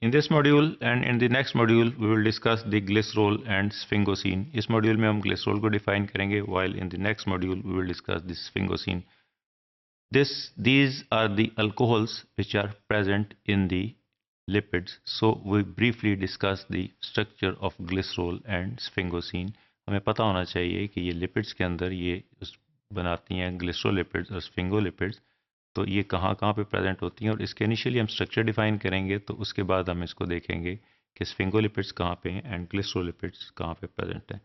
In this module and in the next module we will discuss the glycerol and sphingosine. इस module में हम glycerol को define करेंगे, while in the next module we will discuss the sphingosine. These are the alcohols which are present in the lipids. So we briefly discuss the structure of glycerol and sphingosine. हमें पता होना चाहिए कि ये lipids के अंदर ये बनाती हैं ग्लिसरोलिपिड्स और स्फिंगोलिपिड्स, तो ये कहाँ कहाँ पे प्रेजेंट होती हैं और इसके इनिशियली हम स्ट्रक्चर डिफाइन करेंगे, तो उसके बाद हम इसको देखेंगे कि स्फिंगोलिपिड्स कहाँ पे हैं एंड ग्लिसरोलिपिड्स कहाँ पे प्रेजेंट हैं.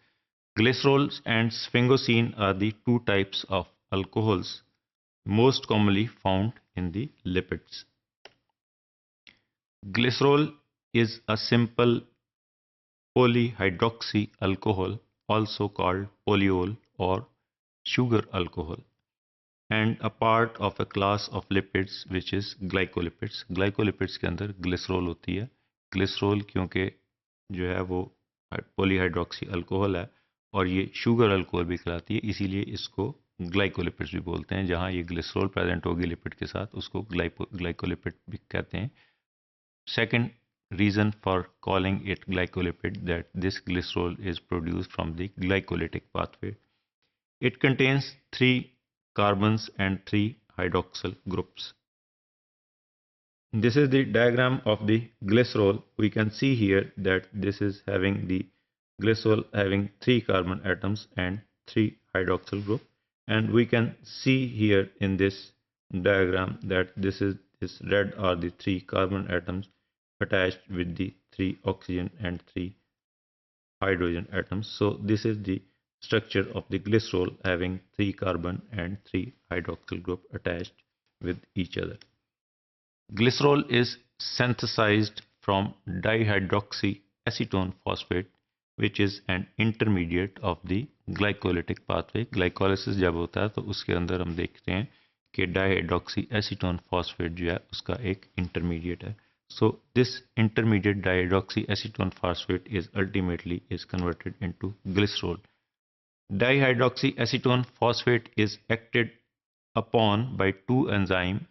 Glycerol and sphingosine are the two types of alcohols most commonly found in the lipids. Glycerol is a simple polyhydroxy alcohol, also called polyol or sugar alcohol, and a part of a class of lipids which is glycolipids. Glycolipids के अंदर glycerol होती है. Glycerol क्योंकि जो है वो polyhydroxy alcohol है और ये शुगर अल्कोहल भी कहलाती है, इसीलिए इसको ग्लाइकोलिपिड्स भी बोलते हैं. जहाँ ये ग्लिसरॉल प्रेजेंट होगी लिपिड के साथ उसको ग्लाइकोलिपिड भी कहते हैं. Second reason for calling it glycolipid that this glycerol is produced from the glycolytic pathway. It contains 3 carbons and 3 hydroxyl groups. This is the diagram of the glycerol. We can see here that this is having the glycerol having 3 carbon atoms and 3 hydroxyl group, and we can see here in this diagram that this red are the 3 carbon atoms attached with the 3 oxygen and 3 hydrogen atoms. So this is the structure of the glycerol having 3 carbon and 3 hydroxyl group attached with each other. Glycerol is synthesized from dihydroxyacetone phosphate, which is an intermediate of the glycolytic pathway. Glycolysis जब होता है तो उसके अंदर हम देखते हैं कि dihydroxyacetone phosphate जो है उसका एक intermediate है. So this intermediate dihydroxyacetone phosphate is ultimately converted into glycerol. Dihydroxyacetone phosphate is acted upon by 2 enzymes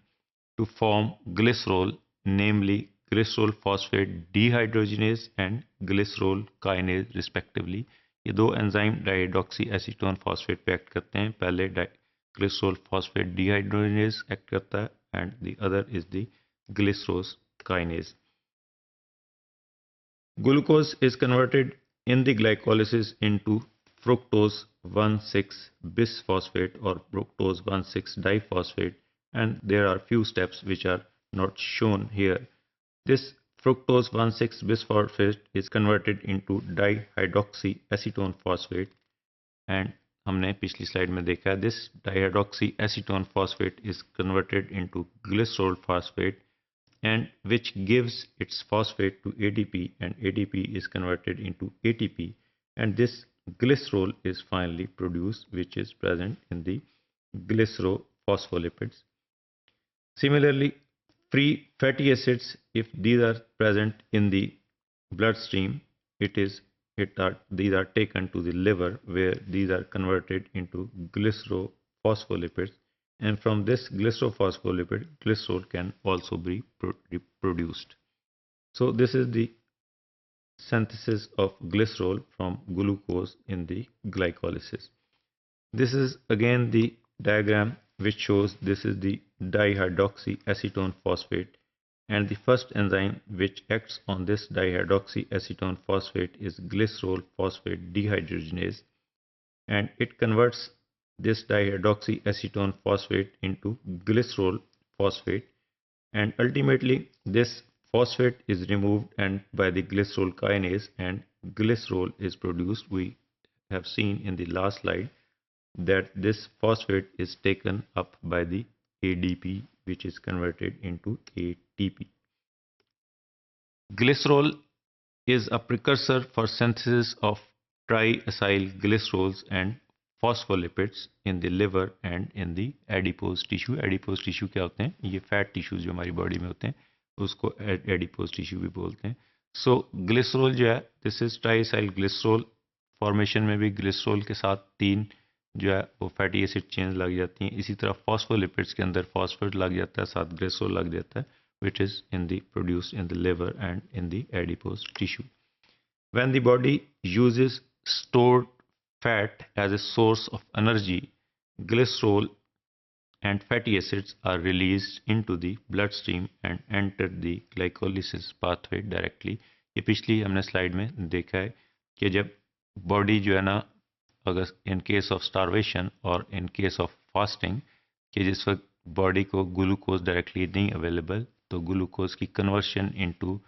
to form glycerol, namely glycerol phosphate dehydrogenase and glycerol kinase respectively. ये 2 enzyme dihydroxyacetone phosphate पे act करते हैं. पहले glycerol phosphate dehydrogenase act करता है and the other is the glycerol kinase. Glucose is converted in the glycolysis into fructose 1,6-bisphosphate or fructose 1,6-diphosphate, and there are few steps which are not shown here. This fructose 1,6-bisphosphate is converted into dihydroxyacetone phosphate, and हमने पिछली slide में देखा है this dihydroxyacetone phosphate is converted into glycerol phosphate, and which gives its phosphate to ADP, and ADP is converted into ATP, and this glycerol is finally produced, which is present in the glycerophospholipids. Similarly, free fatty acids, if these are present in the bloodstream, these are taken to the liver, where these are converted into glycerophospholipids, and from this glycerophospholipid, glycerol can also be produced. So this is the synthesis of glycerol from glucose in the glycolysis. This is again the diagram which shows this is the dihydroxyacetone phosphate, and the first enzyme which acts on this dihydroxyacetone phosphate is glycerol phosphate dehydrogenase, and it converts this dihydroxyacetone phosphate into glycerol phosphate, and ultimately this phosphate is removed and by the glycerol kinase and glycerol is produced. We have seen in the last slide that this phosphate is taken up by the ADP, which is converted into ATP. Glycerol is a precursor for synthesis of triacyl glycerols and phospholipids in the liver and in the adipose tissue. Adipose tissue क्या होते हैं? ये fat tissues जो हमारी body में होते हैं उसको adipose tissue भी बोलते हैं. सो ग्लिसरॉल जो है this is triacyl glycerol. Formation में भी ग्लिसरॉल के साथ 3 जो है वो फैटी एसिड चेंज लग जाती हैं. इसी तरह फॉस्फोलिपिड्स के अंदर फॉस्फेट लग जाता है, साथ ग्लिसरॉल लग जाता है. which is produced in the liver and in the adipose tissue. When the body uses stored fat as a source of energy, glycerol and fatty acids are released into the bloodstream and enter the glycolysis pathway directly. ये पिछली हमने slide में देखा है कि जब body जो है ना, अगर इन केस ऑफ स्टारवेशन और इन केस ऑफ फास्टिंग, कि जिस वक्त बॉडी को ग्लूकोज डायरेक्टली नहीं अवेलेबल, तो ग्लूकोज की conversion into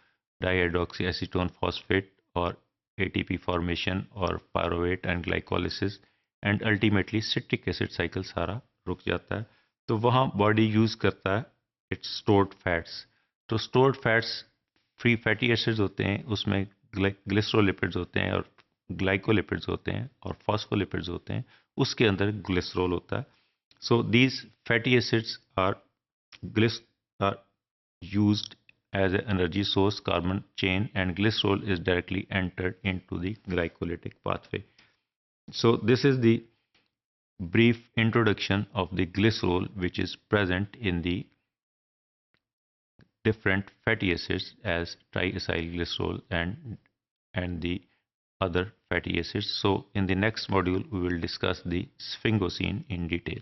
dihydroxy acetone phosphate और एटीपी फॉर्मेशन और pyruvate and glycolysis and ultimately citric acid cycle सारा रुक जाता है। तो वहाँ बॉडी यूज़ करता है इट्स स्टोर्ड फैट्स। तो stored fats free fatty acids होते हैं, उसमें ग्लिसरोलिपिड्स होते हैं और ग्लाइकोलिपिड्स होते हैं और फॉस्फोलिपिड्स होते हैं, उसके अंदर ग्लिसरॉल होता है। So these fatty acids are used as an energy source carbon chain, and glycerol is directly entered into the glycolytic pathway. So this is the brief introduction of the glycerol, which is present in the different fatty acids as triacylglycerol and the other fatty acids. So in the next module we will discuss the sphingosine in detail.